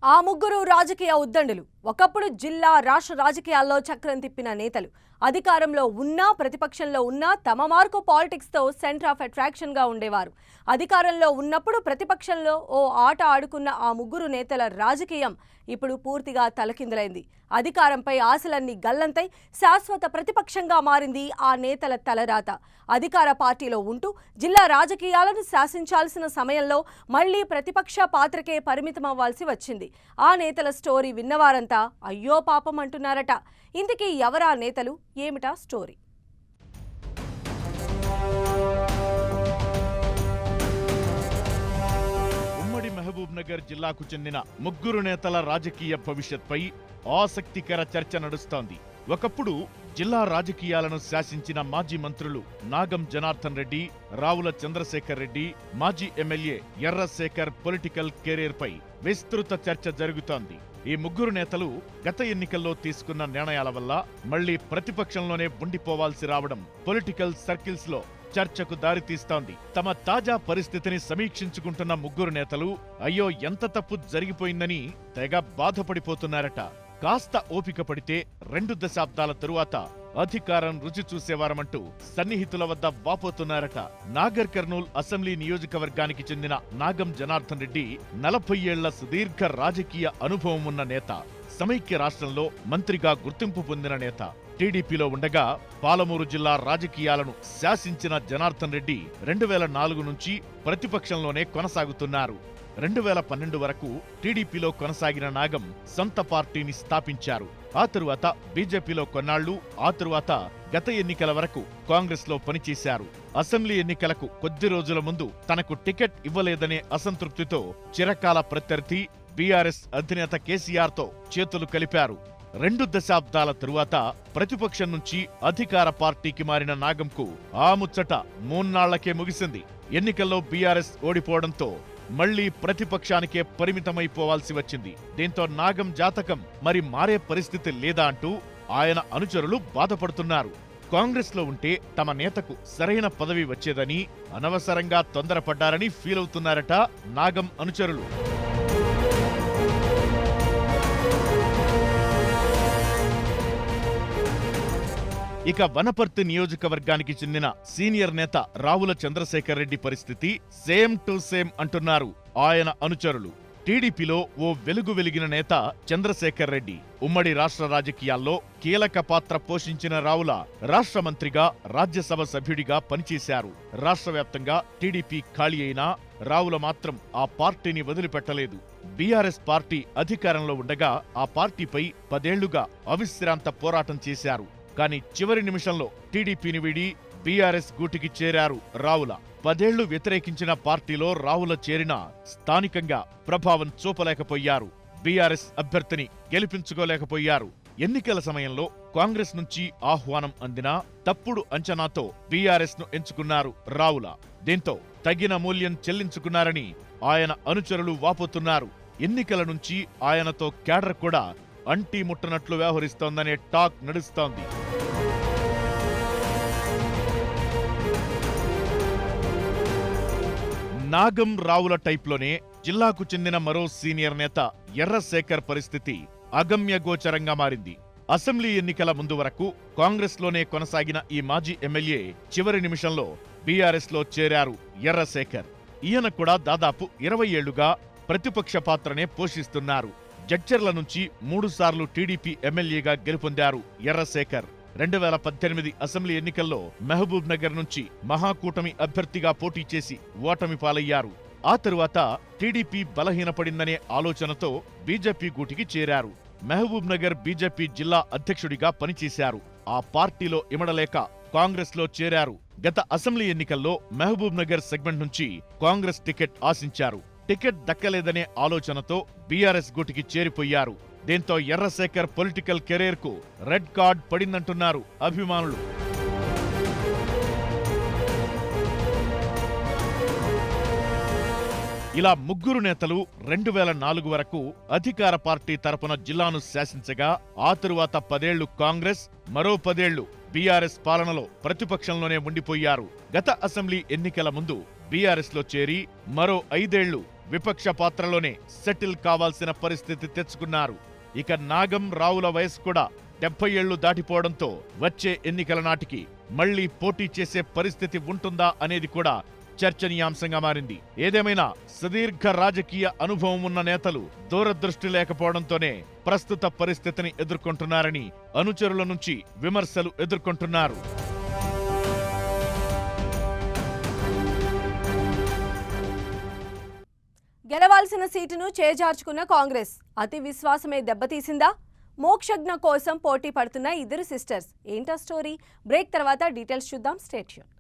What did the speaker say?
ఆ ముగ్గురు రాజకీయ ఉద్దండులు ఒకప్పుడు జిల్లా రాష్ట్ర రాజకీయాల్లో చక్రం తిప్పిన నేతలు. అధికారంలో ఉన్నా ప్రతిపక్షంలో ఉన్నా తమ మార్కు పాలిటిక్స్తో సెంటర్ ఆఫ్ అట్రాక్షన్ గా ఉండేవారు. అధికారంలో ఉన్నప్పుడు ప్రతిపక్షంలో ఓ ఆట ఆడుకున్న ఆ ముగ్గురు నేతల రాజకీయం ఇప్పుడు పూర్తిగా తలకిందులైంది. అధికారంపై ఆశలన్నీ గల్లంతై శాశ్వత ప్రతిపక్షంగా మారింది ఆ నేతల తలరాత. అధికార పార్టీలో ఉంటూ జిల్లా రాజకీయాలను శాసించాల్సిన సమయంలో మళ్లీ ప్రతిపక్ష పాత్రకే పరిమితమవ్వాల్సి వచ్చింది. ఆ నేతల స్టోరీ విన్నవారంతా అయ్యో పాపం అంటున్నారట. ఇంతకీ ఎవరా నేతలు, ఏమిటా స్టోరీ? ఉమ్మడి మహబూబ్ నగర్ జిల్లాకు చెందిన ముగ్గురు నేతల రాజకీయ భవిష్యత్పై ఆసక్తికర చర్చ నడుస్తోంది. ఒకప్పుడు జిల్లా రాజకీయాలను శాసించిన మాజీ మంత్రులు నాగం జనార్దన్ రెడ్డి, రావుల చంద్రశేఖర్ రెడ్డి, మాజీ ఎమ్మెల్యే ఎర్రశేఖర్ పొలిటికల్ కెరీర్ పై విస్తృత చర్చ జరుగుతోంది. ఈ ముగ్గురు నేతలు గత ఎన్నికల్లో తీసుకున్న నిర్ణయాల వల్ల మళ్లీ ప్రతిపక్షంలోనే ఉండిపోవాల్సి రావడం పొలిటికల్ సర్కిల్స్ లో చర్చకు దారితీస్తోంది. తమ తాజా పరిస్థితిని సమీక్షించుకుంటున్న ముగ్గురు నేతలు అయ్యో ఎంత తప్పు జరిగిపోయిందని తెగ బాధపడిపోతున్నారట. కాస్త ఓపిక పడితే 2 దశాబ్దాల తరువాత అధికారం రుచి చూసేవారమంటూ సన్నిహితుల వద్ద వాపోతున్నారట. నాగర్ కర్నూల్ అసెంబ్లీ నియోజకవర్గానికి చెందిన నాగం జనార్దన్ రెడ్డి 40 ఏళ్ల సుదీర్ఘ రాజకీయ అనుభవం ఉన్న నేత. సమైక్య రాష్ట్రంలో మంత్రిగా గుర్తింపు పొందిన నేత. టీడీపీలో ఉండగా పాలమూరు జిల్లా రాజకీయాలను శాసించిన జనార్దన్ రెడ్డి 2004 నుంచి ప్రతిపక్షంలోనే కొనసాగుతున్నారు. 2012 వరకు టీడీపీలో కొనసాగిన నాగం సొంత పార్టీని స్థాపించారు. ఆ తరువాత బీజేపీలో కొన్నాళ్లు, ఆ తరువాత గత ఎన్నికల వరకు కాంగ్రెస్ లో పనిచేశారు. అసెంబ్లీ ఎన్నికలకు కొద్ది రోజుల ముందు తనకు టికెట్ ఇవ్వలేదనే అసంతృప్తితో చిరకాల ప్రత్యర్థి బీఆర్ఎస్ అధినేత కేసీఆర్ తో చేతులు కలిపారు. 2 దశాబ్దాల తరువాత ప్రతిపక్షం నుంచి అధికార పార్టీకి మారిన నాగంకు ఆ ముచ్చట 3 నాళ్లకే ముగిసింది. ఎన్నికల్లో బీఆర్ఎస్ ఓడిపోవడంతో మళ్లీ ప్రతిపక్షానికే పరిమితమైపోవాల్సి వచ్చింది. దీంతో నాగం జాతకం మరి మారే పరిస్థితి లేదా అంటూ ఆయన అనుచరులు బాధపడుతున్నారు. కాంగ్రెస్ లో ఉంటే తమ నేతకు సరైన పదవి వచ్చేదని, అనవసరంగా తొందరపడ్డారని ఫీల్ అవుతున్నారట నాగం అనుచరులు. ఇక వనపర్తి నియోజకవర్గానికి చెందిన సీనియర్ నేత రావుల చంద్రశేఖర్ రెడ్డి పరిస్థితి సేమ్ టు సేమ్ అంటున్నారు ఆయన అనుచరులు. టీడీపీలో ఓ వెలుగు వెలిగిన నేత చంద్రశేఖర్ రెడ్డి. ఉమ్మడి రాష్ట్ర రాజకీయాల్లో కీలక పాత్ర పోషించిన రావుల రాష్ట్ర మంత్రిగా, రాజ్యసభ సభ్యుడిగా పనిచేశారు. రాష్ట్ర వ్యాప్తంగా టీడీపీ ఖాళీ అయినా రావుల మాత్రం ఆ పార్టీని వదిలిపెట్టలేదు. బీఆర్ఎస్ పార్టీ అధికారంలో ఉండగా ఆ పార్టీపై 10 ఏళ్లుగా అవిశ్రాంత పోరాటం చేశారు. కానీ చివరి నిమిషంలో టీడీపీని వీడి బీఆర్ఎస్ గూటికి చేరారు రావుల. 10 ఏళ్లు వ్యతిరేకించిన పార్టీలో రావుల చేరినా స్థానికంగా ప్రభావం చూపలేకపోయారు. బీఆర్ఎస్ అభ్యర్థిని గెలిపించుకోలేకపోయారు. ఎన్నికల సమయంలో కాంగ్రెస్ నుంచి ఆహ్వానం అందినా తప్పుడు అంచనాతో బీఆర్ఎస్ ను ఎంచుకున్నారు రావుల. దీంతో తగిన మూల్యం చెల్లించుకున్నారని ఆయన అనుచరులు వాపోతున్నారు. ఎన్నికల నుంచి ఆయనతో క్యాడర్ కూడా అంటీ ముట్టనట్లు వ్యవహరిస్తోందనే టాక్ నడుస్తోంది. నాగం రావుల టైప్లోనే జిల్లాకు చెందిన మరో సీనియర్ నేత ఎర్రశేఖర్ పరిస్థితి అగమ్యగోచరంగా మారింది. అసెంబ్లీ ఎన్నికల ముందు వరకు కాంగ్రెస్ లోనే కొనసాగిన ఈ మాజీ ఎమ్మెల్యే చివరి నిమిషంలో బీఆర్ఎస్ లో చేరారు ఎర్రశేఖర్. ఈయన కూడా దాదాపు 20 ఏళ్లుగా ప్రతిపక్ష పాత్రనే పోషిస్తున్నారు. జడ్చర్ల నుంచి 3 సార్లు టీడీపీ ఎమ్మెల్యేగా గెలుపొందారు ఎర్రశేఖర్. 2018 అసెంబ్లీ ఎన్నికల్లో మహబూబ్ నగర్ నుంచి మహాకూటమి అభ్యర్థిగా పోటీ చేసి ఓటమి పాలయ్యారు. ఆ తరువాత టీడీపీ బలహీనపడిందనే ఆలోచనతో బీజేపీ గూటికి చేరారు. మహబూబ్ నగర్ బీజేపీ జిల్లా అధ్యక్షుడిగా పనిచేశారు. ఆ పార్టీలో ఇమడలేక కాంగ్రెస్ లో చేరారు. గత అసెంబ్లీ ఎన్నికల్లో మహబూబ్ నగర్ సెగ్మెంట్ నుంచి కాంగ్రెస్ టికెట్ ఆశించారు. టికెట్ దక్కలేదనే ఆలోచనతో బీఆర్ఎస్ గూటికి చేరిపోయారు. దీంతో ఎర్రశేఖర్ పొలిటికల్ కెరీర్ కు రెడ్ కార్డ్ పడిందంటున్నారు అభిమానులు. ఇలా ముగ్గురు నేతలు 2004 వరకు అధికార పార్టీ తరపున జిల్లాను శాసించగా ఆ తరువాత 10 ఏళ్లు కాంగ్రెస్, మరో 10 ఏళ్లు బీఆర్ఎస్ పాలనలో ప్రతిపక్షంలోనే ఉండిపోయారు. గత అసెంబ్లీ ఎన్నికల ముందు బీఆర్ఎస్ లో చేరి మరో 5 ఏళ్లు విపక్ష పాత్రలోనే సెటిల్ కావాల్సిన పరిస్థితి తెచ్చుకున్నారు. ఇక నాగం రావుల వయసు కూడా 70 ఏళ్లు దాటిపోవడంతో వచ్చే ఎన్నికల నాటికి మళ్లీ పోటీ చేసే పరిస్థితి ఉంటుందా అనేది కూడా చర్చనీయాంశంగా మారింది. ఏదేమైనా సుదీర్ఘ రాజకీయ అనుభవం ఉన్న నేతలు దూరదృష్టి లేకపోవడంతోనే ప్రస్తుత పరిస్థితిని ఎదుర్కొంటున్నారని అనుచరుల నుంచి విమర్శలు ఎదుర్కొంటున్నారు. గెలవాల్సిన సీటును చేజార్చుకున్న కాంగ్రెస్ అతి విశ్వాసమే దెబ్బతీసిందా? మోక్షజ్ఞ కోసం పోటీ పడుతున్న ఇద్దరు సిస్టర్స్ ఏంటా స్టోరీ? బ్రేక్ తర్వాత డీటెయిల్స్ చూద్దాం. Stay tune.